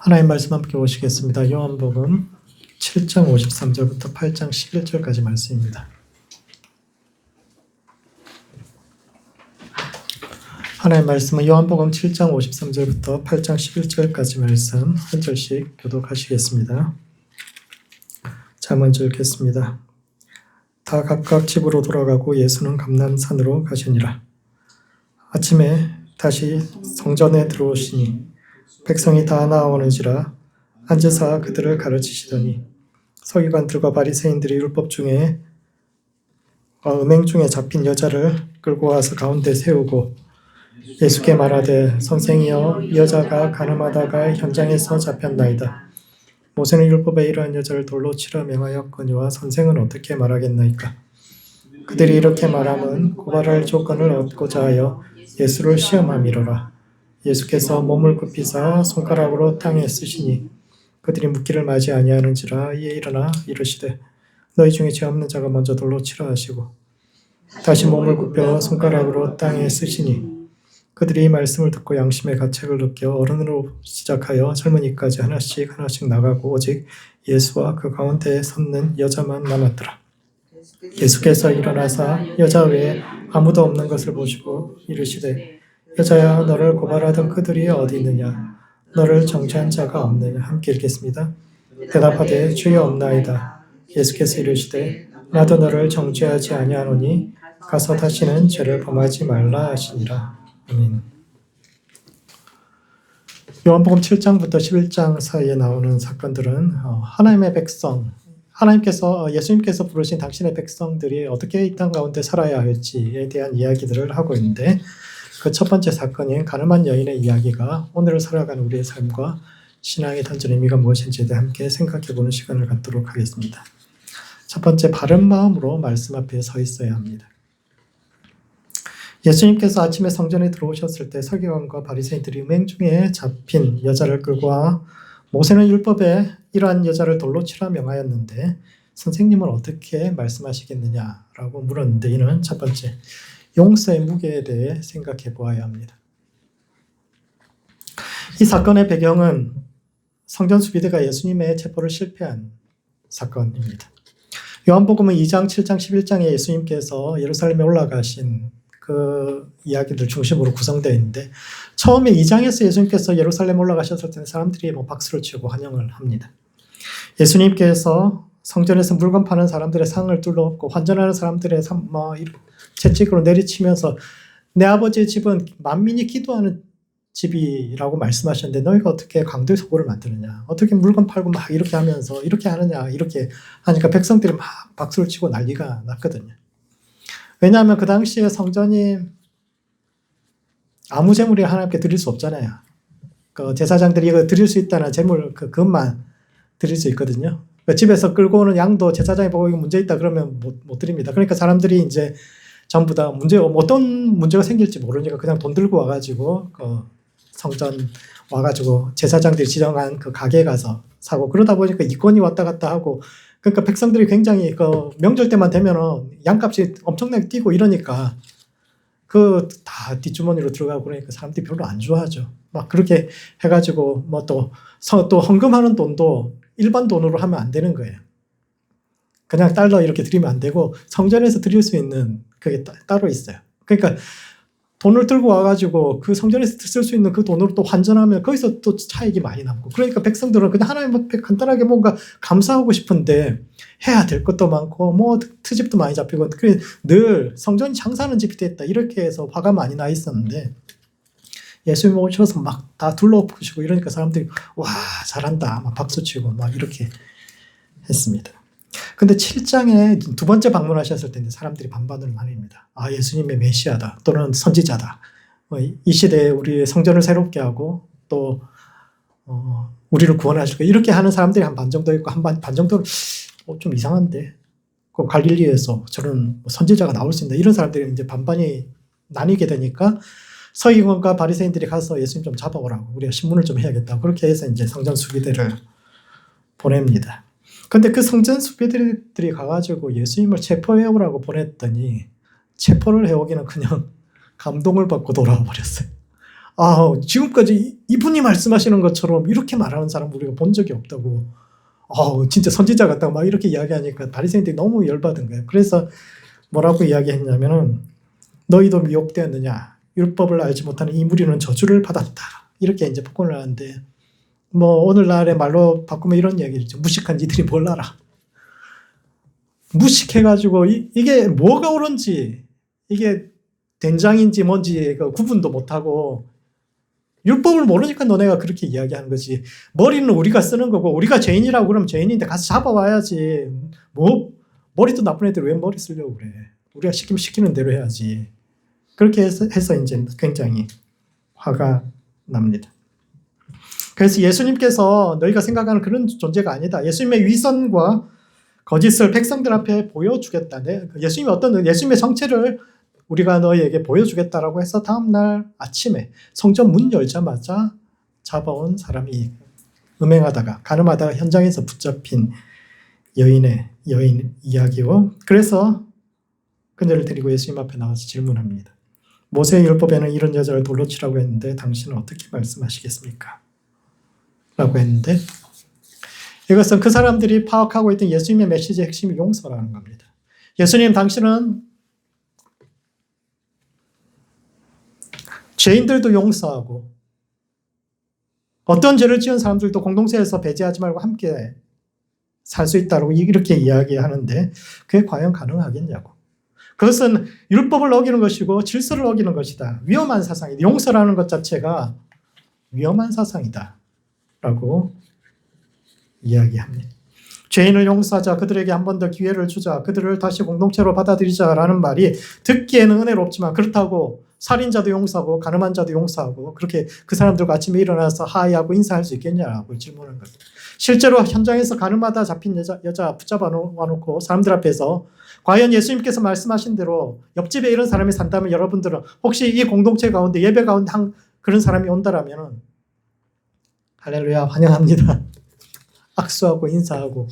하나님 말씀 함께 보시겠습니다. 요한복음 7장 53절부터 8장 11절까지 말씀입니다. 하나님 말씀은 요한복음 7장 53절부터 8장 11절까지 말씀 한 절씩 교독하시겠습니다. 자, 먼저 읽겠습니다. 다 각각 집으로 돌아가고 예수는 감람산으로 가시니라. 아침에 다시 성전에 들어오시니 백성이 다 나오는지라 앉으사 그들을 가르치시더니 서기관들과 바리새인들이 율법 중에 음행 중에 잡힌 여자를 끌고 와서 가운데 세우고 예수께 말하되 선생이여 이 여자가 가늠하다가 현장에서 잡혔나이다. 모세는 율법에 이러한 여자를 돌로 치라 명하였거니와 선생은 어떻게 말하겠나이까. 그들이 이렇게 말함은 고발할 조건을 얻고자 하여 예수를 시험함이로라. 예수께서 몸을 굽히사 손가락으로 땅에 쓰시니 그들이 묻기를 맞이 아니하는지라. 이에 일어나 이르시되 너희 중에 죄 없는 자가 먼저 돌로 치라 하시고 다시 몸을 굽혀 손가락으로 땅에 쓰시니 그들이 이 말씀을 듣고 양심의 가책을 느껴 어른으로 시작하여 젊은이까지 하나씩 나가고 오직 예수와 그 가운데에 섰는 여자만 남았더라. 예수께서 일어나사 여자 외에 아무도 없는 것을 보시고 이르시되 여자야 너를 고발하던 그들이 어디 있느냐. 너를 정죄한 자가 없느냐. 함께 읽겠습니다. 대답하되 주여 없나이다. 예수께서 이르시되 나도 너를 정죄하지 아니하노니 가서 다시는 죄를 범하지 말라 하시니라. 아멘. 요한복음 7장부터 11장 사이에 나오는 사건들은 하나님의 백성, 예수님께서 부르신 당신의 백성들이 어떻게 이 땅 가운데 살아야 할지에 대한 이야기들을 하고 있는데 그 첫 번째 사건인 가늠한 여인의 이야기가 오늘을 살아가는 우리의 삶과 신앙의 던진 의미가 무엇인지에 대해 함께 생각해보는 시간을 갖도록 하겠습니다. 첫 번째, 바른 마음으로 말씀 앞에 서 있어야 합니다. 예수님께서 아침에 성전에 들어오셨을 때 서기관과 바리새인들이 음행 중에 잡힌 여자를 끌고 와 모세는 율법에 이러한 여자를 돌로 치라 명하였는데 선생님은 어떻게 말씀하시겠느냐라고 물었는데 이는 첫 번째, 용서의 무게에 대해 생각해 보아야 합니다. 이 사건의 배경은 성전 수비대가 예수님의 체포를 실패한 사건입니다. 요한복음은 2장, 7장, 11장에 예수님께서 예루살렘에 올라가신 그 이야기들 중심으로 구성되어 있는데 처음에 2장에서 예수님께서 예루살렘에 올라가셨을 때는 사람들이 박수를 치고 환영을 합니다. 예수님께서 성전에서 물건 파는 사람들의 상을 둘러엎고 환전하는 사람들의 채찍으로 내리치면서 내 아버지의 집은 만민이 기도하는 집이라고 말씀하셨는데 너희가 어떻게 강도의 소굴을 만드느냐, 어떻게 물건 팔고 막 이렇게 하면서 이렇게 하느냐, 이렇게 하니까 백성들이 막 박수를 치고 난리가 났거든요. 왜냐하면 그 당시에 성전이 아무 재물이 하나님께 드릴 수 없잖아요. 그 제사장들이 이거 드릴 수 있다는 재물 그것만 드릴 수 있거든요. 집에서 끌고 오는 양도 제사장이 보고 이거 문제 있다 그러면 못 드립니다. 그러니까 사람들이 이제 전부 다 어떤 문제가 생길지 모르니까 그냥 돈 들고 와가지고 성전 와가지고 제사장들이 지정한 그 가게에 가서 사고 그러다 보니까 이권이 왔다 갔다 하고 그러니까 백성들이 굉장히 명절 때만 되면은 양값이 엄청나게 뛰고 이러니까 다 뒷주머니로 들어가고 그러니까 사람들이 별로 안 좋아하죠. 막 그렇게 해가지고 또 헌금하는 돈도 일반 돈으로 하면 안 되는 거예요. 그냥 달러 이렇게 드리면 안 되고 성전에서 드릴 수 있는 그게 따로 있어요. 그러니까 돈을 들고 와가지고 그 성전에서 쓸 수 있는 그 돈으로 또 환전하면 거기서 또 차익이 많이 남고 그러니까 백성들은 그냥 하나님 앞에 간단하게 뭔가 감사하고 싶은데 해야 될 것도 많고 트집도 많이 잡히고 늘 성전이 장사하는 집이 됐다 이렇게 해서 화가 많이 나 있었는데 예수님 오셔서 막 다 둘러엎으시고 이러니까 사람들이 와 잘한다 막 박수치고 막 이렇게 했습니다. 근데 7장에 두 번째 방문하셨을 때 사람들이 반반을 나뉩니다. 아, 예수님의 메시아다 또는 선지자다. 이 시대에 우리의 성전을 새롭게 하고 또 우리를 구원하실 거예요. 이렇게 하는 사람들이 한 반 정도 있고 한 반 정도는 좀 이상한데 그 갈릴리에서 저런 선지자가 나올 수 있나 이런 사람들이 이제 반반이 나뉘게 되니까 서기관과 바리새인들이 가서 예수님 좀 잡아오라고 우리가 신문을 좀 해야겠다. 그렇게 해서 이제 성전 수비대를 보냅니다. 근데 그 성전 수비대들이 가가지고 예수님을 체포해오라고 보냈더니 체포를 해오기는 그냥 감동을 받고 돌아와 버렸어요. 지금까지 이분이 말씀하시는 것처럼 이렇게 말하는 사람 우리가 본 적이 없다고. 진짜 선지자 같다고 막 이렇게 이야기하니까 바리새인들이 너무 열받은 거예요. 그래서 뭐라고 이야기했냐면은 너희도 미혹되었느냐? 율법을 알지 못하는 이 무리는 저주를 받았다. 이렇게 이제 폭언을 하는데 오늘날의 말로 바꾸면 이런 이야기죠. 무식한 이들이 뭘 알아. 무식해가지고 이게 뭐가 옳은지 이게 된장인지 뭔지 그 구분도 못하고 율법을 모르니까 너네가 그렇게 이야기하는 거지. 머리는 우리가 쓰는 거고 우리가 죄인이라고 그러면 죄인인데 가서 잡아와야지. 머리도 나쁜 애들 왜 머리 쓰려고 그래. 우리가 시키면 시키는 대로 해야지. 그렇게 해서 이제 굉장히 화가 납니다. 그래서 예수님께서 너희가 생각하는 그런 존재가 아니다. 예수님의 위선과 거짓을 백성들 앞에 보여주겠다. 예수님의 정체를 우리가 너희에게 보여주겠다라고 해서 다음날 아침에 성전 문 열자마자 잡아온 사람이 음행하다가 가늠하다가 현장에서 붙잡힌 여인 이야기요. 그래서 그녀를 데리고 예수님 앞에 나와서 질문합니다. 모세의 율법에는 이런 여자를 돌로 치라고 했는데 당신은 어떻게 말씀하시겠습니까? 라고 했는데 이것은 그 사람들이 파악하고 있던 예수님의 메시지의 핵심이 용서라는 겁니다. 예수님 당신은 죄인들도 용서하고 어떤 죄를 지은 사람들도 공동체에서 배제하지 말고 함께 살 수 있다고 이렇게 이야기하는데 그게 과연 가능하겠냐고. 그것은 율법을 어기는 것이고 질서를 어기는 것이다. 위험한 사상이다. 용서라는 것 자체가 위험한 사상이다. 라고 이야기합니다. 죄인을 용서하자. 그들에게 한 번 더 기회를 주자. 그들을 다시 공동체로 받아들이자라는 말이 듣기에는 은혜롭지만 그렇다고 살인자도 용서하고 가늠한 자도 용서하고 그렇게 그 사람들과 아침에 일어나서 하이하고 인사할 수 있겠냐고 질문하는 거예요. 실제로 현장에서 가늠하다 잡힌 여자 붙잡아 놓고 사람들 앞에서 과연 예수님께서 말씀하신 대로 옆집에 이런 사람이 산다면 여러분들은 혹시 이 공동체 가운데 예배 가운데 그런 사람이 온다라면 할렐루야 환영합니다. 악수하고 인사하고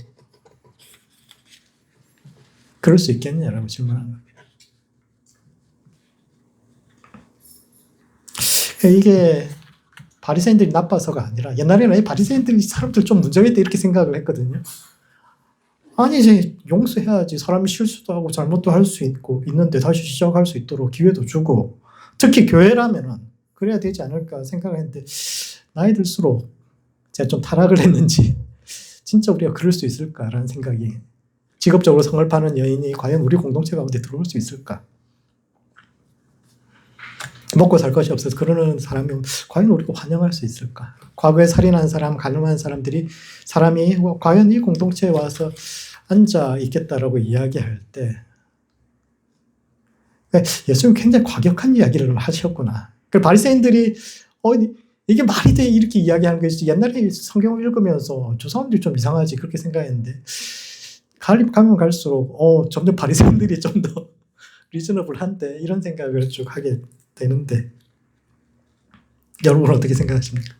그럴 수 있겠냐라고 질문하는 겁니다. 이게 바리새인들이 나빠서가 아니라 옛날에는 바리새인들이 사람들 좀 문제가 있다 이렇게 생각을 했거든요. 아니 이제 용서해야지. 사람이 실수도 하고 잘못도 할 수 있는데 다시 시작할 수 있도록 기회도 주고 특히 교회라면은 그래야 되지 않을까 생각했는데 나이 들수록 제가 좀 타락을 했는지 진짜 우리가 그럴 수 있을까라는 생각이 직업적으로 성을 파는 여인이 과연 우리 공동체 가운데 들어올 수 있을까? 먹고 살 것이 없어서 그러는 사람이 과연 우리가 환영할 수 있을까? 과거에 살인한 사람, 가늠한 사람이 과연 이 공동체에 와서 앉아 있겠다라고 이야기할 때 예수님 굉장히 과격한 이야기를 하셨구나. 그 바리새인들이 이게 말이 돼 이렇게 이야기하는 것이지 옛날에 성경을 읽으면서 저 사람들이 좀 이상하지 그렇게 생각했는데 가면 갈수록 점점 바리새인들이 좀 더 리즈너블한데 이런 생각을 쭉 하게 되는데 여러분은 어떻게 생각하십니까?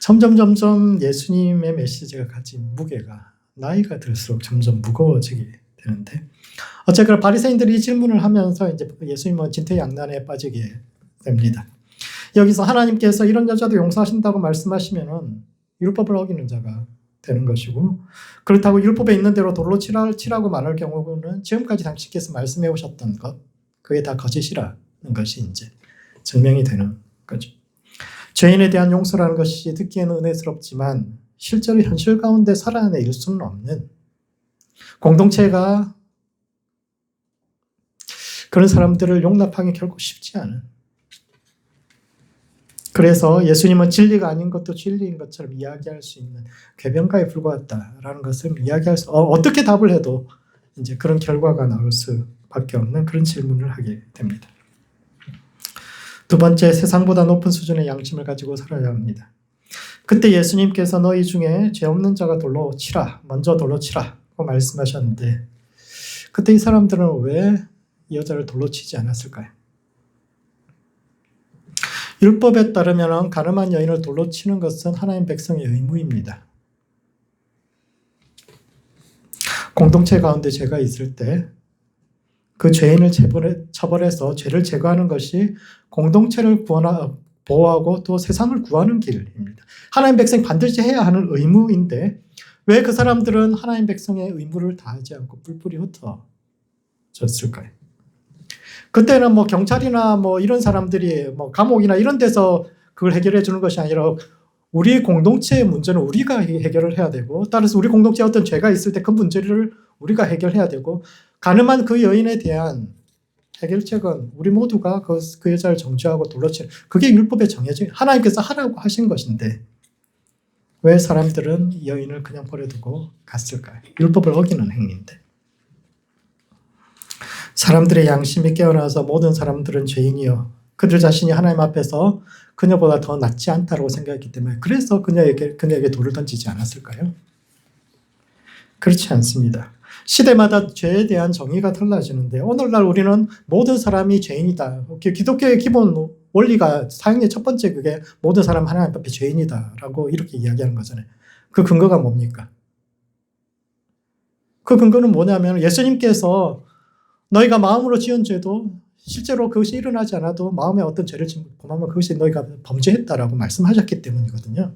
점점 예수님의 메시지가 가진 무게가 나이가 들수록 점점 무거워지게 되는데 어쨌거나 바리새인들이 이 질문을 하면서 이제 예수님은 진퇴양난에 빠지게 됩니다. 여기서 하나님께서 이런 여자도 용서하신다고 말씀하시면은 율법을 어기는 자가 되는 것이고 그렇다고 율법에 있는 대로 돌로 치라고 말할 경우는 지금까지 당신께서 말씀해 오셨던 것 그게 다 거짓이라는 것이 이제 증명이 되는 거죠. 죄인에 대한 용서라는 것이 듣기에는 은혜스럽지만 실제로 현실 가운데 살아낼 수는 없는 공동체가 그런 사람들을 용납하기 결코 쉽지 않은 그래서 예수님은 진리가 아닌 것도 진리인 것처럼 이야기할 수 있는 궤변가에 불과하다라는 것을 어떻게 답을 해도 이제 그런 결과가 나올 수밖에 없는 그런 질문을 하게 됩니다. 두 번째, 세상보다 높은 수준의 양심을 가지고 살아야 합니다. 그때 예수님께서 너희 중에 죄 없는 자가 먼저 돌로 치라고 말씀하셨는데 그때 이 사람들은 왜 이 여자를 돌로 치지 않았을까요? 율법에 따르면 가늠한 여인을 돌로 치는 것은 하나님 백성의 의무입니다. 공동체 가운데 죄가 있을 때 그 죄인을 처벌해서 죄를 제거하는 것이 공동체를 보호하고 또 세상을 구하는 길입니다. 하나님 백성 반드시 해야 하는 의무인데 왜 그 사람들은 하나님 백성의 의무를 다하지 않고 뿔뿔이 흩어졌을까요? 그때는 뭐 경찰이나 뭐 이런 사람들이 뭐 감옥이나 이런 데서 그걸 해결해 주는 것이 아니라 우리 공동체의 문제는 우리가 해결을 해야 되고, 따라서 우리 공동체에 어떤 죄가 있을 때 그 문제를 우리가 해결해야 되고, 가늠한 그 여인에 대한 해결책은 우리 모두가 그 여자를 정죄하고 돌로 치는, 그게 율법에 정해진, 하나님께서 하라고 하신 것인데 왜 사람들은 이 여인을 그냥 버려두고 갔을까요? 율법을 어기는 행위인데. 사람들의 양심이 깨어나서 모든 사람들은 죄인이요 그들 자신이 하나님 앞에서 그녀보다 더 낫지 않다고 생각했기 때문에 그래서 그녀에게 돌을 던지지 않았을까요? 그렇지 않습니다. 시대마다 죄에 대한 정의가 달라지는데 오늘날 우리는 모든 사람이 죄인이다. 기독교의 기본 원리가 사형의 첫 번째 그게 모든 사람 하나님 앞에 죄인이다라고 이렇게 이야기하는 거잖아요. 그 근거가 뭡니까? 그 근거는 뭐냐면 예수님께서 너희가 마음으로 지은 죄도 실제로 그것이 일어나지 않아도 마음에 어떤 죄를 범하면 그것이 너희가 범죄했다라고 말씀하셨기 때문이거든요.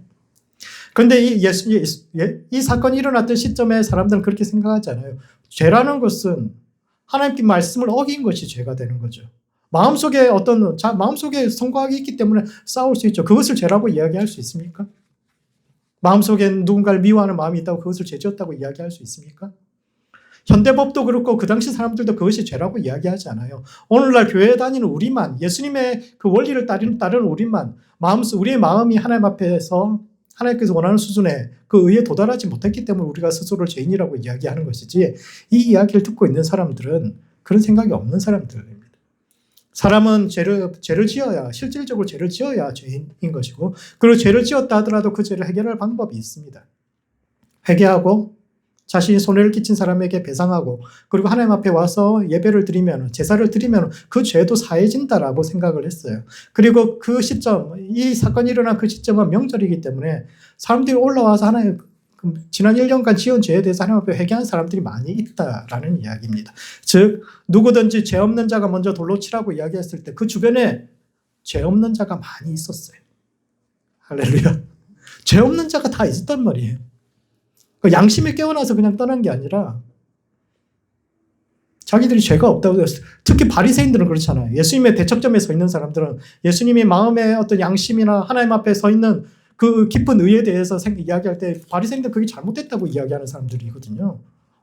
그런데 이 사건이 일어났던 시점에 사람들은 그렇게 생각하지 않아요. 죄라는 것은 하나님께 말씀을 어긴 것이 죄가 되는 거죠. 마음속에 마음속에 성과학이 있기 때문에 싸울 수 있죠. 그것을 죄라고 이야기할 수 있습니까? 마음속에 누군가를 미워하는 마음이 있다고 그것을 죄지었다고 이야기할 수 있습니까? 현대법도 그렇고 그 당시 사람들도 그것이 죄라고 이야기하지 않아요. 오늘날 교회에 다니는 우리만, 예수님의 그 원리를 따르는 우리만, 우리의 마음이 하나님 앞에서 하나님께서 원하는 수준에 그 의에 도달하지 못했기 때문에 우리가 스스로를 죄인이라고 이야기하는 것이지, 이 이야기를 듣고 있는 사람들은 그런 생각이 없는 사람들입니다. 사람은 죄를 지어야, 실질적으로 죄를 지어야 죄인인 것이고, 그리고 죄를 지었다 하더라도 그 죄를 해결할 방법이 있습니다. 회개하고 자신이 손해를 끼친 사람에게 배상하고, 그리고 하나님 앞에 와서 예배를 드리면, 제사를 드리면 그 죄도 사해진다라고 생각을 했어요. 그리고 그 시점, 이 사건이 일어난 그 시점은 명절이기 때문에 사람들이 올라와서 지난 1년간 지은 죄에 대해서 하나님 앞에 회개한 사람들이 많이 있다라는 이야기입니다. 즉 누구든지 죄 없는 자가 먼저 돌로 치라고 이야기했을 때 그 주변에 죄 없는 자가 많이 있었어요. 할렐루야. 죄 없는 자가 다 있었단 말이에요. 양심이 깨어나서 그냥 떠난 게 아니라 자기들이 죄가 없다고 했어요. 특히 바리새인들은 그렇잖아요. 예수님의 대척점에 서 있는 사람들은 예수님이 마음의 어떤 양심이나 하나님 앞에 서 있는 그 깊은 의에 대해서 이야기할 때 바리새인들 그게 잘못됐다고 이야기하는 사람들이거든요.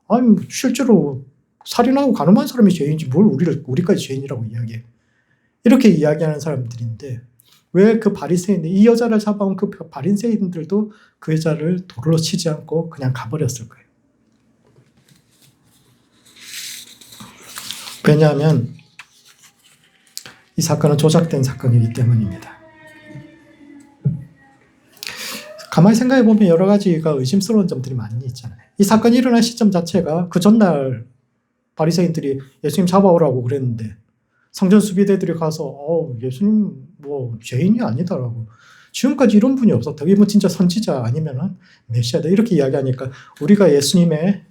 아니 실제로 살인하고 간음한 사람이 죄인이지 뭘 우리까지 죄인이라고 이야기해. 이렇게 이야기하는 사람들인데 왜 그 바리새인들, 이 여자를 잡아온 그 바리새인들도 그 여자를 돌로 치지 않고 그냥 가버렸을 거예요. 왜냐하면 이 사건은 조작된 사건이기 때문입니다. 가만히 생각해 보면 여러 가지가 의심스러운 점들이 많이 있잖아요. 이 사건이 일어난 시점 자체가 그 전날 바리새인들이 예수님 잡아오라고 그랬는데 성전 수비대들이 가서 예수님 뭐 죄인이 아니다라고, 지금까지 이런 분이 없었다, 이분 진짜 선지자 아니면 메시아다 이렇게 이야기하니까 우리가 예수님의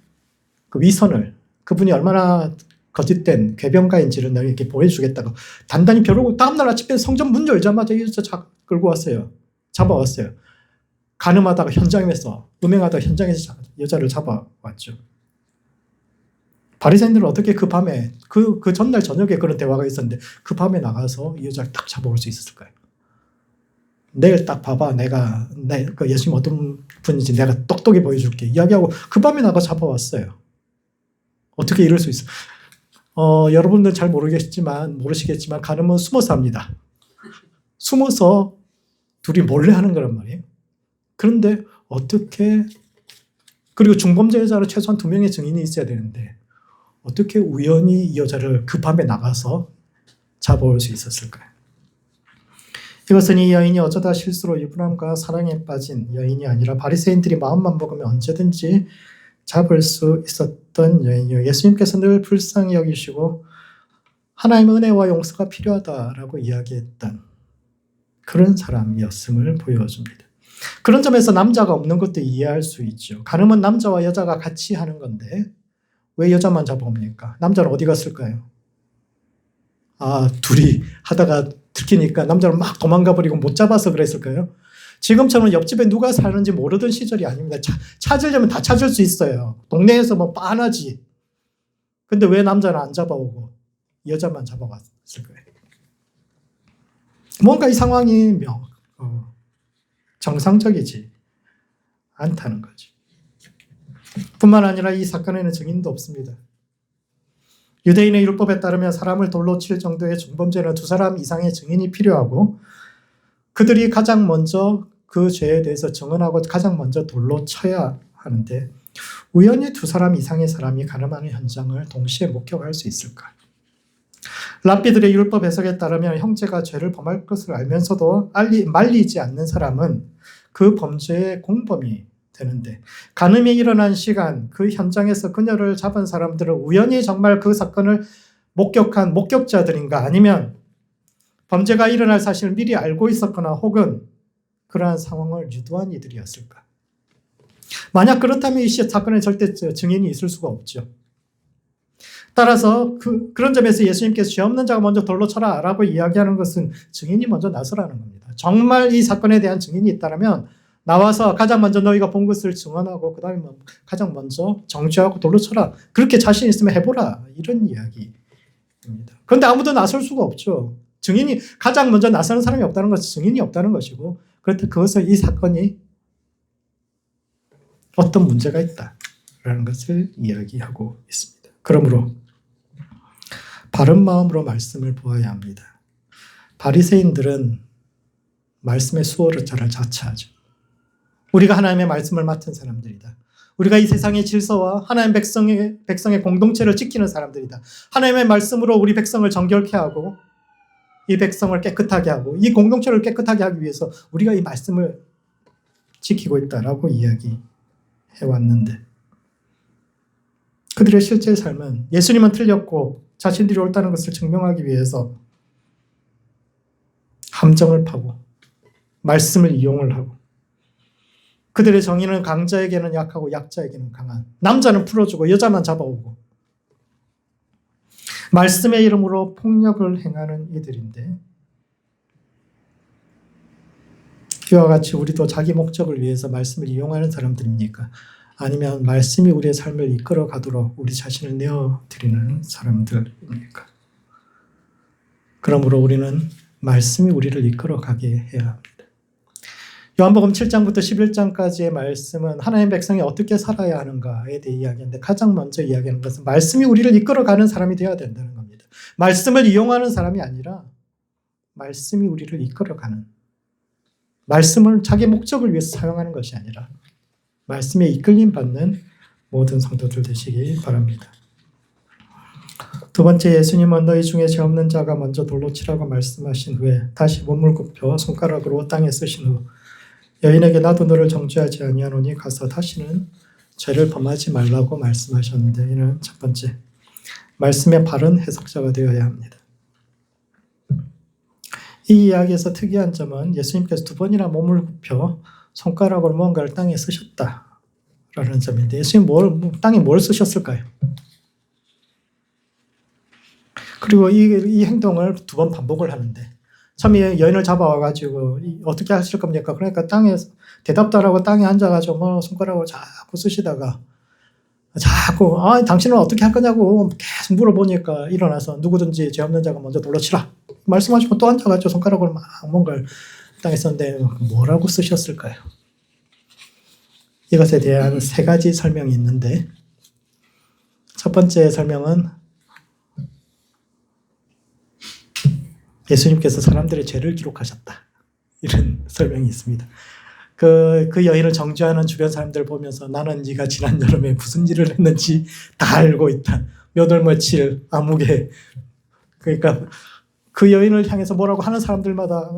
그 위선을, 그분이 얼마나 거짓된 궤변가인지를 내가 이렇게 보여주겠다고 단단히 벼르고 다음날 아침에 성전 문 열자마자 이 여자 끌고 왔어요. 잡아왔어요. 간음하다가 현장에서, 음행하다가 현장에서 여자를 잡아왔죠. 바리새인들은 어떻게 그 밤에, 그 전날 저녁에 그런 대화가 있었는데 그 밤에 나가서 이 여자를 딱 잡아올 수 있었을까요? 내일 딱 봐봐, 그 예수님 어떤 분인지 내가 똑똑히 보여줄게 이야기하고 그 밤에 나가 잡아왔어요. 어떻게 이럴 수 있어? 여러분들 잘 모르시겠지만 간음은 숨어서 합니다. 숨어서 둘이 몰래 하는 거란 말이에요. 그런데 어떻게, 그리고 중범죄 여자로 최소한 2명의 증인이 있어야 되는데 어떻게 우연히 이 여자를 그 밤에 나가서 잡아올 수 있었을까요? 이것은 이 여인이 어쩌다 실수로 유부남과 사랑에 빠진 여인이 아니라 바리새인들이 마음만 먹으면 언제든지 잡을 수 있었던 여인이요, 예수님께서 늘 불쌍히 여기시고 하나님의 은혜와 용서가 필요하다라고 이야기했던 그런 사람이었음을 보여줍니다. 그런 점에서 남자가 없는 것도 이해할 수 있죠. 간음은 남자와 여자가 같이 하는 건데 왜 여자만 잡아옵니까? 남자는 어디 갔을까요? 둘이 하다가 들키니까 남자를 막 도망가 버리고 못 잡아서 그랬을까요? 지금처럼 옆집에 누가 사는지 모르던 시절이 아닙니다. 찾으려면 다 찾을 수 있어요. 동네에서 뭐 빤하지. 근데 왜 남자는 안 잡아오고 여자만 잡아왔을 거예요? 뭔가 이 상황이 정상적이지 않다는 거죠. 뿐만 아니라 이 사건에는 증인도 없습니다. 유대인의 율법에 따르면 사람을 돌로 칠 정도의 중범죄는 2사람 이상의 증인이 필요하고 그들이 가장 먼저 그 죄에 대해서 증언하고 가장 먼저 돌로 쳐야 하는데 우연히 2사람 이상의 사람이 가늠하는 현장을 동시에 목격할 수 있을까? 랍비들의 율법 해석에 따르면 형제가 죄를 범할 것을 알면서도 말리지 않는 사람은 그 범죄의 공범이 되는데 간음이 일어난 시간, 그 현장에서 그녀를 잡은 사람들은 우연히 정말 그 사건을 목격한 목격자들인가 아니면 범죄가 일어날 사실을 미리 알고 있었거나 혹은 그러한 상황을 유도한 이들이었을까? 만약 그렇다면 이 사건에 절대 증인이 있을 수가 없죠. 따라서 그런 점에서 예수님께서 죄 없는 자가 먼저 돌로 쳐라 라고 이야기하는 것은 증인이 먼저 나서라는 겁니다. 정말 이 사건에 대한 증인이 있다면 나와서 가장 먼저 너희가 본 것을 증언하고 그 다음에 가장 먼저 정죄하고 돌로 쳐라. 그렇게 자신 있으면 해보라. 이런 이야기입니다. 그런데 아무도 나설 수가 없죠. 증인이 가장 먼저 나서는 사람이 없다는 것은 증인이 없다는 것이고 그렇다 그것을 이 사건이 어떤 문제가 있다라는 것을 이야기하고 있습니다. 그러므로 바른 마음으로 말씀을 보아야 합니다. 바리새인들은 말씀의 수호를 잘 자처하죠. 우리가 하나님의 말씀을 맡은 사람들이다. 우리가 이 세상의 질서와 하나님 백성의 공동체를 지키는 사람들이다. 하나님의 말씀으로 우리 백성을 정결케 하고 이 백성을 깨끗하게 하고 이 공동체를 깨끗하게 하기 위해서 우리가 이 말씀을 지키고 있다라고 이야기해왔는데 그들의 실제 삶은 예수님은 틀렸고 자신들이 옳다는 것을 증명하기 위해서 함정을 파고 말씀을 이용을 하고 그들의 정의는 강자에게는 약하고 약자에게는 강한 남자는 풀어주고 여자만 잡아오고 말씀의 이름으로 폭력을 행하는 이들인데 이와 같이 우리도 자기 목적을 위해서 말씀을 이용하는 사람들입니까? 아니면 말씀이 우리의 삶을 이끌어 가도록 우리 자신을 내어드리는 사람들입니까? 그러므로 우리는 말씀이 우리를 이끌어 가게 해야 합니다. 요한복음 7장부터 11장까지의 말씀은 하나님 백성이 어떻게 살아야 하는가에 대해 이야기하는데 가장 먼저 이야기하는 것은 말씀이 우리를 이끌어가는 사람이 되어야 된다는 겁니다. 말씀을 이용하는 사람이 아니라 말씀이 우리를 이끌어가는 말씀을 자기 목적을 위해서 사용하는 것이 아니라 말씀에 이끌림 받는 모든 성도들 되시기 바랍니다. 두 번째, 예수님은 너희 중에 죄 없는 자가 먼저 돌로 치라고 말씀하신 후에 다시 몸을 굽혀 손가락으로 땅에 쓰신 후 여인에게 나도 너를 정죄하지 아니하노니 가서 다시는 죄를 범하지 말라고 말씀하셨는데 이는 첫 번째, 말씀의 바른 해석자가 되어야 합니다. 이 이야기에서 특이한 점은 예수님께서 2번이나 몸을 굽혀 손가락으로 무언가를 땅에 쓰셨다라는 점인데 예수님 땅에 뭘 쓰셨을까요? 그리고 이 행동을 2번 반복을 하는데 처음에 여인을 잡아와가지고 어떻게 하실 겁니까? 그러니까 땅에 대답도 안 하고 땅에 앉아가지고 손가락으로 자꾸 쓰시다가 자꾸 당신은 어떻게 할 거냐고 계속 물어보니까 일어나서 누구든지 죄 없는 자가 먼저 돌로 치라 말씀하시고 또 앉아가지고 손가락으로 막 뭔가를 땅에 썼는데 뭐라고 쓰셨을까요? 이것에 대한 3가지 설명이 있는데 첫 번째 설명은 예수님께서 사람들의 죄를 기록하셨다. 이런 설명이 있습니다. 그 여인을 정죄하는 주변 사람들 보면서 나는 네가 지난 여름에 무슨 일을 했는지 다 알고 있다. 몇 월 며칠 아무개. 그러니까 그 여인을 향해서 뭐라고 하는 사람들마다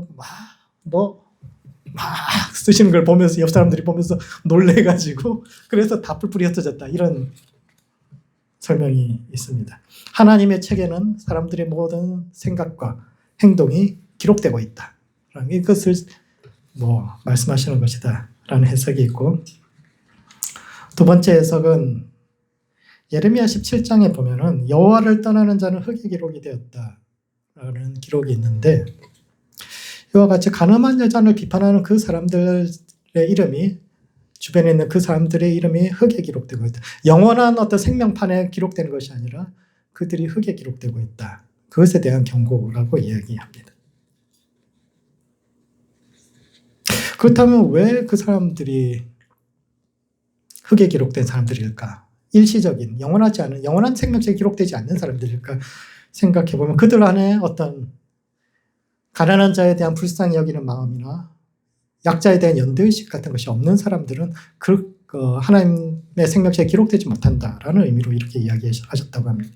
막 쓰시는 걸 보면서 옆 사람들이 보면서 놀래가지고 그래서 다 뿔뿔이 흩어졌다. 이런 설명이 있습니다. 하나님의 책에는 사람들의 모든 생각과 행동이 기록되고 있다. 이것을 말씀하시는 것이다. 라는 해석이 있고 두 번째 해석은 예레미야 17장에 보면은 여호와를 떠나는 자는 흙에 기록이 되었다. 기록이 있는데 이와 같이 가늠한 여잔을 비판하는 그 사람들의 이름이 주변에 있는 그 사람들의 이름이 흙에 기록되고 있다. 영원한 어떤 생명판에 기록되는 것이 아니라 그들이 흙에 기록되고 있다. 그것에 대한 경고라고 이야기합니다. 그렇다면 왜 그 사람들이 흙에 기록된 사람들일까? 일시적인, 영원하지 않은, 영원한 생명체에 기록되지 않는 사람들일까? 생각해보면 그들 안에 어떤 가난한 자에 대한 불쌍히 여기는 마음이나 약자에 대한 연대의식 같은 것이 없는 사람들은 하나님의 생명체에 기록되지 못한다라는 의미로 이렇게 이야기하셨다고 합니다.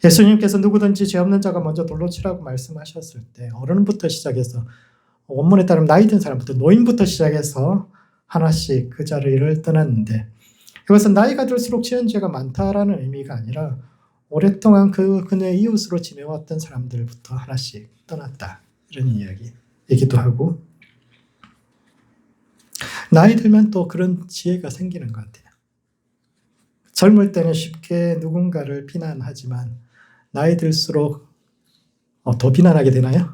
예수님께서 누구든지 죄 없는 자가 먼저 돌로 치라고 말씀하셨을 때 어른부터 시작해서 원문에 따르면 나이 든 사람부터 노인부터 시작해서 하나씩 그 자리를 떠났는데 이것은 나이가 들수록 지은 죄가 많다라는 의미가 아니라 오랫동안 그녀의 이웃으로 지내왔던 사람들부터 하나씩 떠났다. 이런 이야기이기도 하고 나이 들면 또 그런 지혜가 생기는 것 같아요. 젊을 때는 쉽게 누군가를 비난하지만 나이 들수록 더 비난하게 되나요?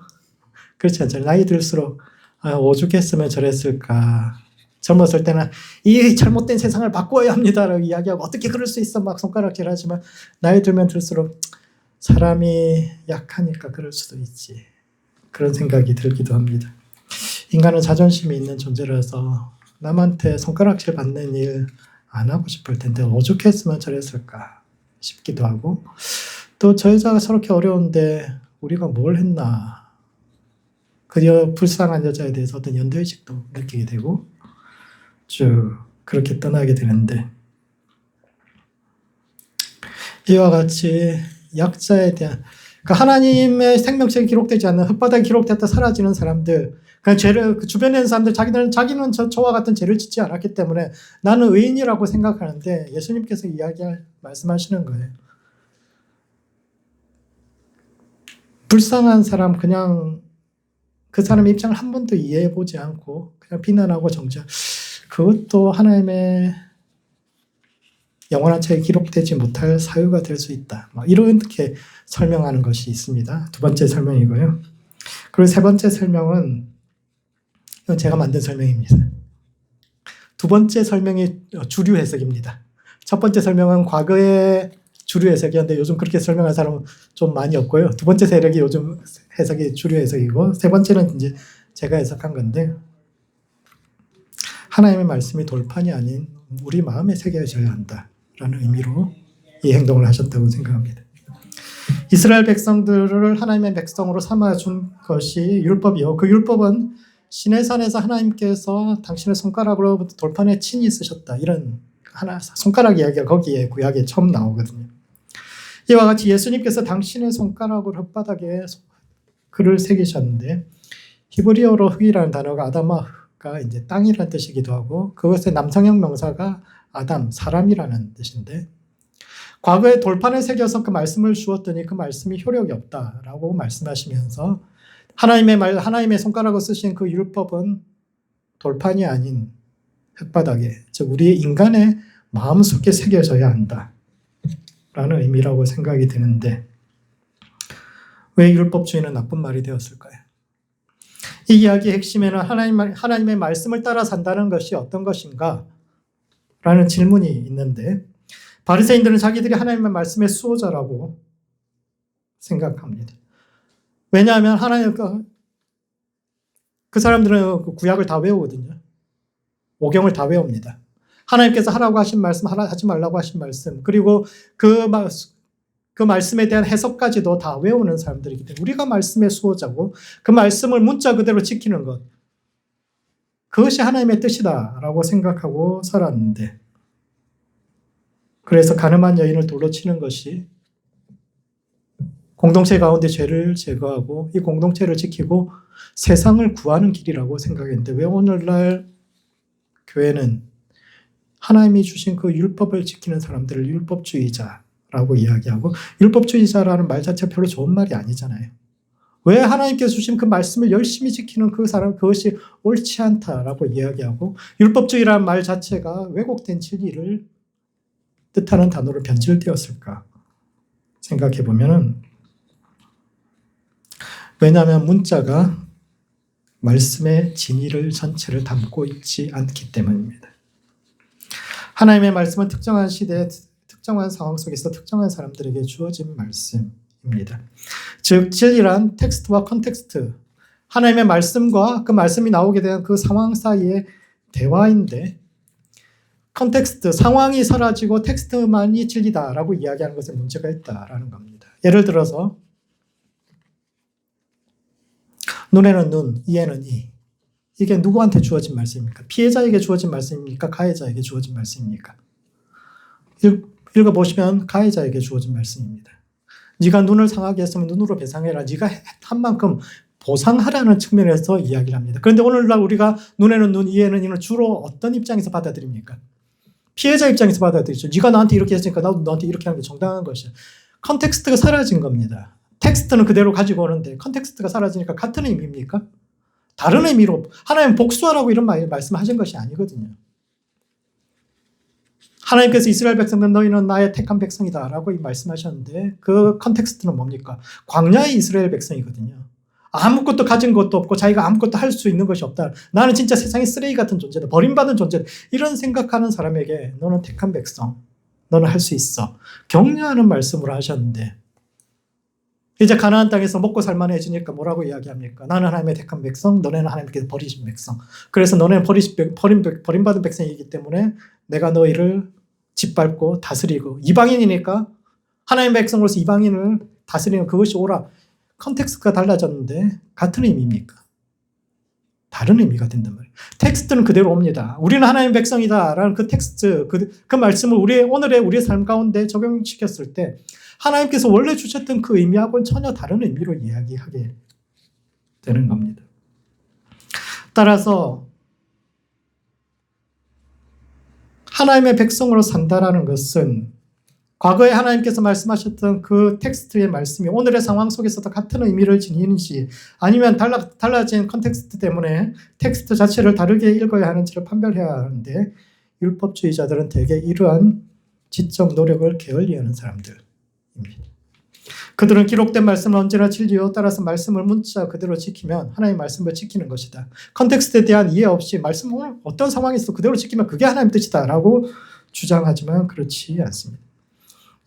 그렇지 않잖아요. 나이 들수록 오죽했으면 저랬을까. 젊었을 때는 이 잘못된 세상을 바꿔야 합니다라고 이야기하고 어떻게 그럴 수 있어 막 손가락질하지만 나이 들면 들수록 사람이 약하니까 그럴 수도 있지. 그런 생각이 들기도 합니다. 인간은 자존심이 있는 존재라서 남한테 손가락질 받는 일 안 하고 싶을 텐데 오죽했으면 저랬을까 싶기도 하고 또 저 여자가 저렇게 어려운데 우리가 뭘 했나 그저 불쌍한 여자에 대해서 어떤 연대의식도 느끼게 되고 쭉 그렇게 떠나게 되는데 이와 같이 약자에 대한 하나님의 생명체에 기록되지 않는 흙바닥에 기록됐다 사라지는 사람들 그냥 죄를 주변에 있는 사람들 자기는 저와 같은 죄를 짓지 않았기 때문에 나는 의인이라고 생각하는데 예수님께서 말씀하시는 거예요. 불쌍한 사람 그냥 그 사람의 입장을 한 번도 이해해보지 않고 그냥 비난하고 정죄 그것도 하나님의 영원한 책에 기록되지 못할 사유가 될 수 있다. 이렇게 설명하는 것이 있습니다. 두 번째 설명이고요. 그리고 세 번째 설명은 이건 제가 만든 설명입니다. 두 번째 설명이 주류 해석입니다. 첫 번째 설명은 과거의 주류 해석이었는데 요즘 그렇게 설명한 사람은 좀 많이 없고요. 두 번째 세력이 요즘 해석이 주류 해석이고 세 번째는 이제 제가 해석한 건데 하나님의 말씀이 돌판이 아닌 우리 마음에 새겨져야 한다라는 의미로 이 행동을 하셨다고 생각합니다. 이스라엘 백성들을 하나님의 백성으로 삼아준 것이 율법이요. 그 율법은 시내산에서 하나님께서 당신의 손가락으로 돌판에 친히 쓰셨다. 이런 손가락 이야기가 거기에 구약에 처음 나오거든요. 이와 같이 예수님께서 당신의 손가락으로 흙바닥에 글을 새기셨는데 히브리어로 흙이라는 단어가 아다마가 이제 땅이라는 뜻이기도 하고 그것의 남성형 명사가 아담, 사람이라는 뜻인데 과거에 돌판에 새겨서 그 말씀을 주었더니 그 말씀이 효력이 없다라고 말씀하시면서 하나님의 손가락으로 쓰신 그 율법은 돌판이 아닌 흙바닥에, 즉 우리의 인간의 마음속에 새겨져야 한다라는 의미라고 생각이 드는데 왜 율법주의는 나쁜 말이 되었을까요? 이 이야기의 핵심에는 하나님의 말씀을 따라 산다는 것이 어떤 것인가? 라는 질문이 있는데 바리새인들은 자기들이 하나님의 말씀의 수호자라고 생각합니다. 왜냐하면 그 사람들은 구약을 다 외우거든요. 오경을 다 외웁니다. 하나님께서 하라고 하신 말씀, 하지 말라고 하신 말씀, 그리고 그 말씀에 대한 해석까지도 다 외우는 사람들이기 때문에 우리가 말씀의 수호자고 그 말씀을 문자 그대로 지키는 것, 그것이 하나님의 뜻이다라고 생각하고 살았는데 그래서 가늠한 여인을 돌로 치는 것이 공동체 가운데 죄를 제거하고 이 공동체를 지키고 세상을 구하는 길이라고 생각했는데 왜 오늘날 교회는 하나님이 주신 그 율법을 지키는 사람들을 율법주의자라고 이야기하고 율법주의자라는 말 자체가 별로 좋은 말이 아니잖아요. 왜 하나님께서 주신 그 말씀을 열심히 지키는 그 사람 그것이 옳지 않다라고 이야기하고 율법주의라는 말 자체가 왜곡된 진리를 뜻하는 단어로 변질되었을까 생각해 보면은 왜냐하면 문자가 말씀의 진리를 전체를 담고 있지 않기 때문입니다. 하나님의 말씀은 특정한 시대에 특정한 상황 속에서 특정한 사람들에게 주어진 말씀입니다. 즉 진리란 텍스트와 컨텍스트, 하나님의 말씀과 그 말씀이 나오게 된 그 상황 사이의 대화인데, 컨텍스트, 상황이 사라지고 텍스트만이 진리다라고 이야기하는 것에 문제가 있다라는 겁니다. 예를 들어서 눈에는 눈, 이에는 이. 이게 누구한테 주어진 말씀입니까? 피해자에게 주어진 말씀입니까? 가해자에게 주어진 말씀입니까? 읽어보시면 가해자에게 주어진 말씀입니다. 네가 눈을 상하게 했으면 눈으로 배상해라. 네가 한 만큼 보상하라는 측면에서 이야기를 합니다. 그런데 오늘날 우리가 눈에는 눈, 이에는 이는 주로 어떤 입장에서 받아들입니까? 피해자 입장에서 받아들이죠. 네가 나한테 이렇게 했으니까 나도 너한테 이렇게 하는 게 정당한 것이야. 컨텍스트가 사라진 겁니다. 텍스트는 그대로 가지고 오는데 컨텍스트가 사라지니까 같은 의미입니까? 다른 의미로 하나님 복수하라고 이런 말씀하신 것이 아니거든요. 하나님께서 이스라엘 백성들 너희는 나의 택한 백성이다 라고 말씀하셨는데 그 컨텍스트는 뭡니까? 광야의 이스라엘 백성이거든요. 아무것도 가진 것도 없고 자기가 아무것도 할 수 있는 것이 없다. 나는 진짜 세상에 쓰레기 같은 존재다. 버림받은 존재다. 이런 생각하는 사람에게 너는 택한 백성, 너는 할 수 있어. 격려하는 말씀으로 하셨는데 이제 가나안 땅에서 먹고 살만해지니까 뭐라고 이야기합니까? 나는 하나님의 택한 백성, 너네는 하나님께서 버리신 백성. 그래서 너네는 버림받은 백성이기 때문에 내가 너희를 짓밟고 다스리고, 이방인이니까 하나님의 백성으로서 이방인을 다스리는 그것이 오라. 컨텍스트가 달라졌는데 같은 의미입니까? 다른 의미가 된단 말이에요. 텍스트는 그대로 옵니다. 우리는 하나님의 백성이다라는 그 텍스트, 그 말씀을 우리의 삶 가운데 적용시켰을 때 하나님께서 원래 주셨던 그 의미하고는 전혀 다른 의미로 이야기하게 되는 겁니다. 따라서 하나님의 백성으로 산다라는 것은 과거에 하나님께서 말씀하셨던 그 텍스트의 말씀이 오늘의 상황 속에서도 같은 의미를 지니는지 아니면 달라진 컨텍스트 때문에 텍스트 자체를 다르게 읽어야 하는지를 판별해야 하는데 율법주의자들은 대개 이러한 지적 노력을 게을리하는 사람들입니다. 그들은 기록된 말씀은 언제나 진리요 따라서 말씀을 문자 그대로 지키면 하나님의 말씀을 지키는 것이다. 컨텍스트에 대한 이해 없이 말씀을 어떤 상황에서 그대로 지키면 그게 하나님의 뜻이다 라고 주장하지만 그렇지 않습니다.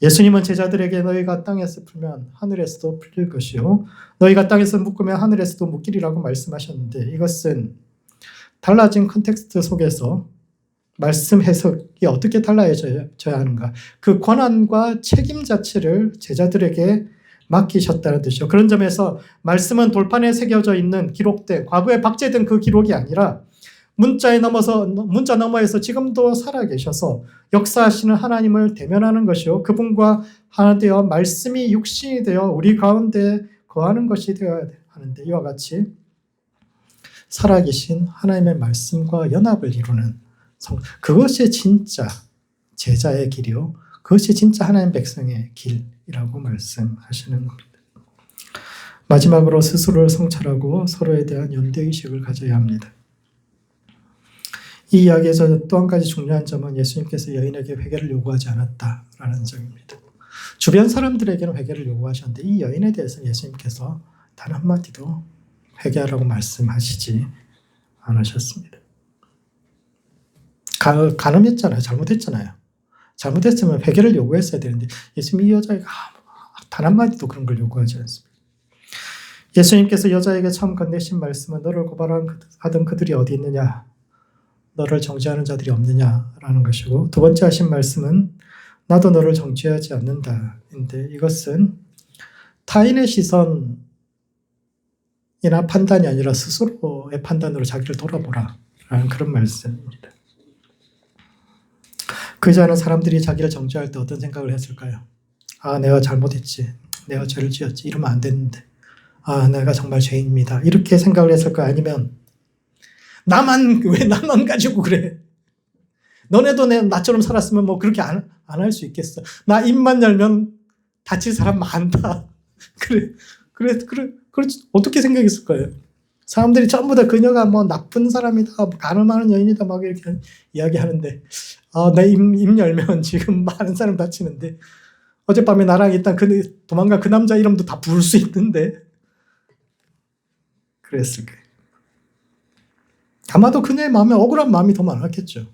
예수님은 제자들에게 너희가 땅에서 풀면 하늘에서도 풀릴 것이요 너희가 땅에서 묶으면 하늘에서도 묶이리라고 말씀하셨는데 이것은 달라진 컨텍스트 속에서 말씀 해석이 어떻게 달라져야 하는가 그 권한과 책임 자체를 제자들에게 맡기셨다는 뜻이죠. 그런 점에서 말씀은 돌판에 새겨져 있는 기록된 과거에 박제된 그 기록이 아니라 문자 너머에서 지금도 살아계셔서 역사하시는 하나님을 대면하는 것이요 그분과 하나 되어 말씀이 육신이 되어 우리 가운데 거하는 것이 되어야 하는데 이와 같이 살아계신 하나님의 말씀과 연합을 이루는 그것이 진짜 제자의 길이요 그것이 진짜 하나님 백성의 길이라고 말씀하시는 겁니다. 마지막으로 스스로를 성찰하고 서로에 대한 연대의식을 가져야 합니다. 이 이야기에서 또 한 가지 중요한 점은 예수님께서 여인에게 회개를 요구하지 않았다라는 점입니다. 주변 사람들에게는 회개를 요구하셨는데 이 여인에 대해서는 예수님께서 단 한마디도 회개하라고 말씀하시지 않으셨습니다. 간음했잖아요. 잘못했잖아요. 잘못했으면 회개를 요구했어야 되는데 예수님이 이 여자에게 단 한마디도 그런 걸 요구하지 않습니다. 예수님께서 여자에게 처음 건네신 말씀은 너를 고발하던 그들이 어디 있느냐 너를 정죄하는 자들이 없느냐라는 것이고 두 번째 하신 말씀은 나도 너를 정죄하지 않는다인데 이것은 타인의 시선이나 판단이 아니라 스스로의 판단으로 자기를 돌아보라라는 그런 말씀입니다. 그 전에 사람들이 자기를 정죄할 때 어떤 생각을 했을까요? 내가 잘못했지. 내가 죄를 지었지. 이러면 안 되는데. 내가 정말 죄인입니다. 이렇게 생각을 했을까요? 아니면 왜 나만 가지고 그래? 너네도 나처럼 살았으면 뭐 그렇게 안 할 수 있겠어. 나 입만 열면 다칠 사람 많다. 그래, 어떻게 생각했을 거예요? 사람들이 전부 다 그녀가 뭐 나쁜 사람이다, 가늠하는 여인이다, 막 이렇게 이야기하는데, 내 입 열면 지금 많은 사람 다치는데, 어젯밤에 나랑 있던 도망간 그 남자 이름도 다 부를 수 있는데, 그랬을 거예요. 아마도 그녀의 마음에 억울한 마음이 더 많았겠죠.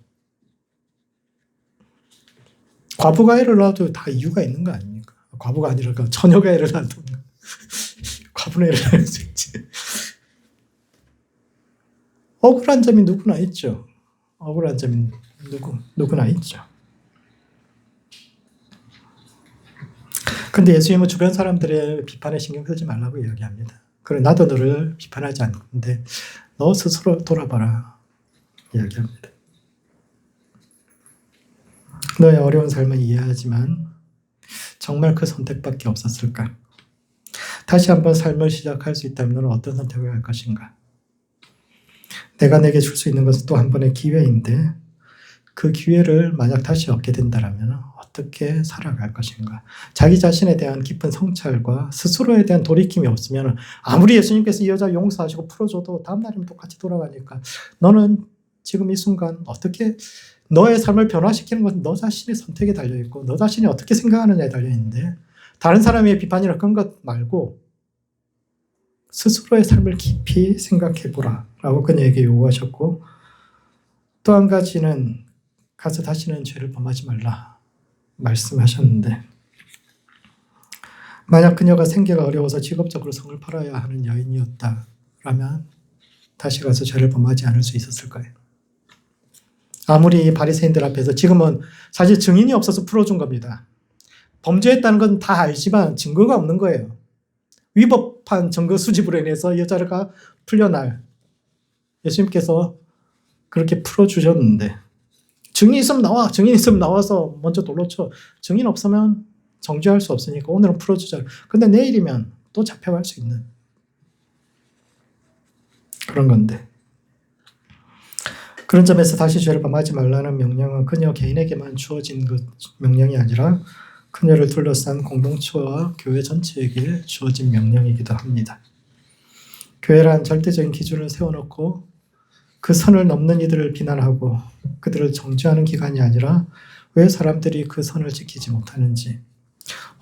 과부가 애를 낳아도 다 이유가 있는 거 아닙니까? 과부가 아니라 처녀가 애를 낳아도 과부는 애를 낳을 수 있지. 억울한 점이 누구나 있죠. 억울한 점이 누구나 있죠. 근데 예수님은 주변 사람들의 비판에 신경 쓰지 말라고 이야기합니다. 그래, 나도 너를 비판하지 않는데 너 스스로 돌아봐라 이야기합니다. 너의 어려운 삶은 이해하지만 정말 그 선택밖에 없었을까? 다시 한번 삶을 시작할 수 있다면 너는 어떤 선택을 할 것인가? 내가 내게 줄 수 있는 것은 또 한 번의 기회인데 그 기회를 만약 다시 얻게 된다면 어떻게 살아갈 것인가? 자기 자신에 대한 깊은 성찰과 스스로에 대한 돌이킴이 없으면 아무리 예수님께서 이 여자 용서하시고 풀어줘도 다음 날이면 똑같이 돌아가니까 너는 지금 이 순간 어떻게 너의 삶을 변화시키는 것은 너 자신의 선택에 달려있고 너 자신이 어떻게 생각하느냐에 달려있는데 다른 사람의 비판이나 그런 것 말고 스스로의 삶을 깊이 생각해보라 라고 그녀에게 요구하셨고 또 한 가지는 가서 다시는 죄를 범하지 말라 말씀하셨는데 만약 그녀가 생계가 어려워서 직업적으로 성을 팔아야 하는 여인이었다라면 다시 가서 죄를 범하지 않을 수 있었을까요? 아무리 바리새인들 앞에서 지금은 사실 증인이 없어서 풀어준 겁니다. 범죄했다는 건 다 알지만 증거가 없는 거예요. 위법한 증거 수집으로 인해서 여자가 풀려날 예수님께서 그렇게 풀어주셨는데 증인 있으면 나와. 증인 있으면 나와서 먼저 돌로 쳐. 증인 없으면 정죄할 수 없으니까 오늘은 풀어주자. 근데 내일이면 또 잡혀갈 수 있는 그런 건데 그런 점에서 다시 죄를 범하지 말라는 명령은 그녀 개인에게만 주어진 그 명령이 아니라 그녀를 둘러싼 공동체와 교회 전체에게 주어진 명령이기도 합니다. 교회란 절대적인 기준을 세워놓고 그 선을 넘는 이들을 비난하고 그들을 정죄하는 기관이 아니라 왜 사람들이 그 선을 지키지 못하는지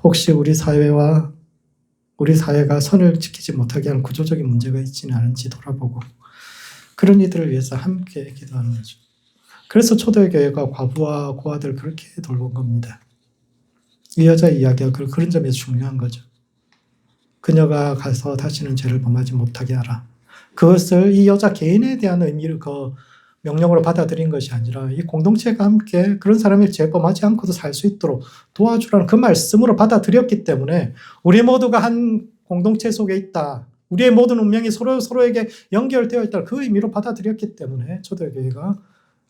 혹시 우리 사회가 선을 지키지 못하게 하는 구조적인 문제가 있지는 않은지 돌아보고 그런 이들을 위해서 함께 기도하는 거죠. 그래서 초대교회가 과부와 고아들을 그렇게 돌본 겁니다. 이 여자 이야기가 그런 점에서 중요한 거죠. 그녀가 가서 다시는 죄를 범하지 못하게 하라. 그것을 이 여자 개인에 대한 의미를 명령으로 받아들인 것이 아니라 이 공동체가 함께 그런 사람이 죄 범하지 않고도 살 수 있도록 도와주라는 그 말씀으로 받아들였기 때문에 우리 모두가 한 공동체 속에 있다. 우리의 모든 운명이 서로에게 연결되어 있다. 그 의미로 받아들였기 때문에 초대교회가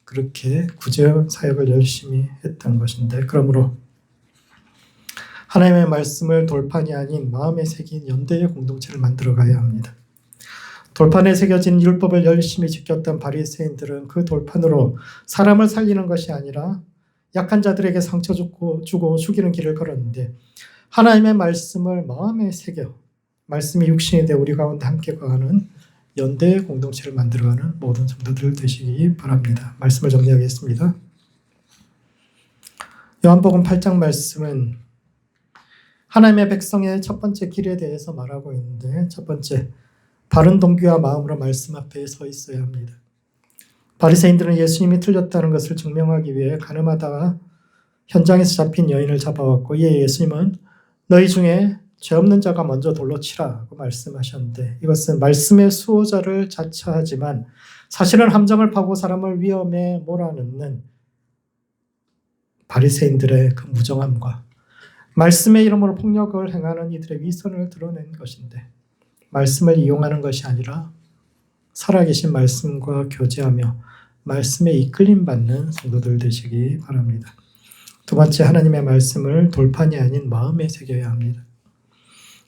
그렇게 구제 사역을 열심히 했던 것인데 그러므로 하나님의 말씀을 돌판이 아닌 마음에 새긴 연대의 공동체를 만들어가야 합니다. 돌판에 새겨진 율법을 열심히 지켰던 바리새인들은 그 돌판으로 사람을 살리는 것이 아니라 약한 자들에게 상처 주고 죽이는 길을 걸었는데 하나님의 말씀을 마음에 새겨 말씀이 육신이 되어 우리 가운데 함께 거하는 연대의 공동체를 만들어가는 모든 성도들 되시기 바랍니다. 말씀을 정리하겠습니다. 요한복음 8장 말씀은 하나님의 백성의 첫 번째 길에 대해서 말하고 있는데 첫 번째, 바른 동기와 마음으로 말씀 앞에 서 있어야 합니다. 바리새인들은 예수님이 틀렸다는 것을 증명하기 위해 가늠하다가 현장에서 잡힌 여인을 잡아왔고 이에 예수님은 너희 중에 죄 없는 자가 먼저 돌로 치라고 말씀하셨는데 이것은 말씀의 수호자를 자처하지만 사실은 함정을 파고 사람을 위험에 몰아넣는 바리새인들의 그 무정함과 말씀의 이름으로 폭력을 행하는 이들의 위선을 드러낸 것인데 말씀을 이용하는 것이 아니라 살아계신 말씀과 교제하며 말씀에 이끌림 받는 성도들 되시기 바랍니다. 두 번째, 하나님의 말씀을 돌판이 아닌 마음에 새겨야 합니다.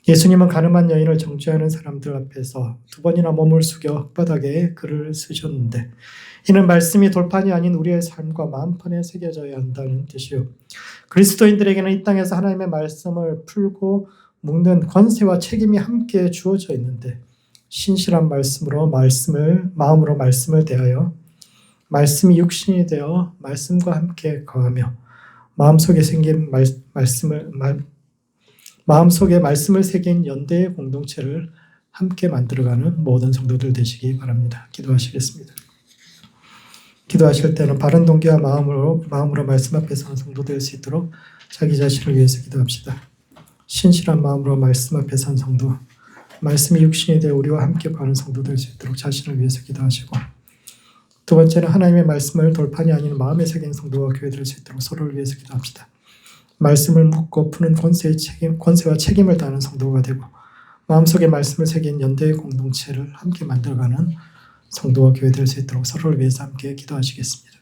예수님은 가늠한 여인을 정죄하는 사람들 앞에서 두 번이나 몸을 숙여 흙바닥에 글을 쓰셨는데 이는 말씀이 돌판이 아닌 우리의 삶과 마음판에 새겨져야 한다는 뜻이요. 그리스도인들에게는 이 땅에서 하나님의 말씀을 풀고 묶는 권세와 책임이 함께 주어져 있는데 신실한 마음으로 말씀을 대하여 말씀이 육신이 되어 말씀과 함께 거하며 마음속에 말씀을 새긴 연대의 공동체를 함께 만들어가는 모든 성도들 되시기 바랍니다. 기도하시겠습니다. 기도하실 때는 바른 동기와 마음으로 말씀 앞에 서는 성도 될 수 있도록 자기 자신을 위해서 기도합시다. 신실한 마음으로 말씀 앞에 선 성도, 말씀이 육신이 되어 우리와 함께 가는 성도 될 수 있도록 자신을 위해서 기도하시고, 두 번째는 하나님의 말씀을 돌판이 아닌 마음에 새긴 성도와 교회 될 수 있도록 서로를 위해서 기도합시다. 말씀을 묻고 푸는 권세와 책임을 다하는 성도가 되고, 마음속에 말씀을 새긴 연대의 공동체를 함께 만들어가는 성도와 교회 될 수 있도록 서로를 위해서 함께 기도하시겠습니다.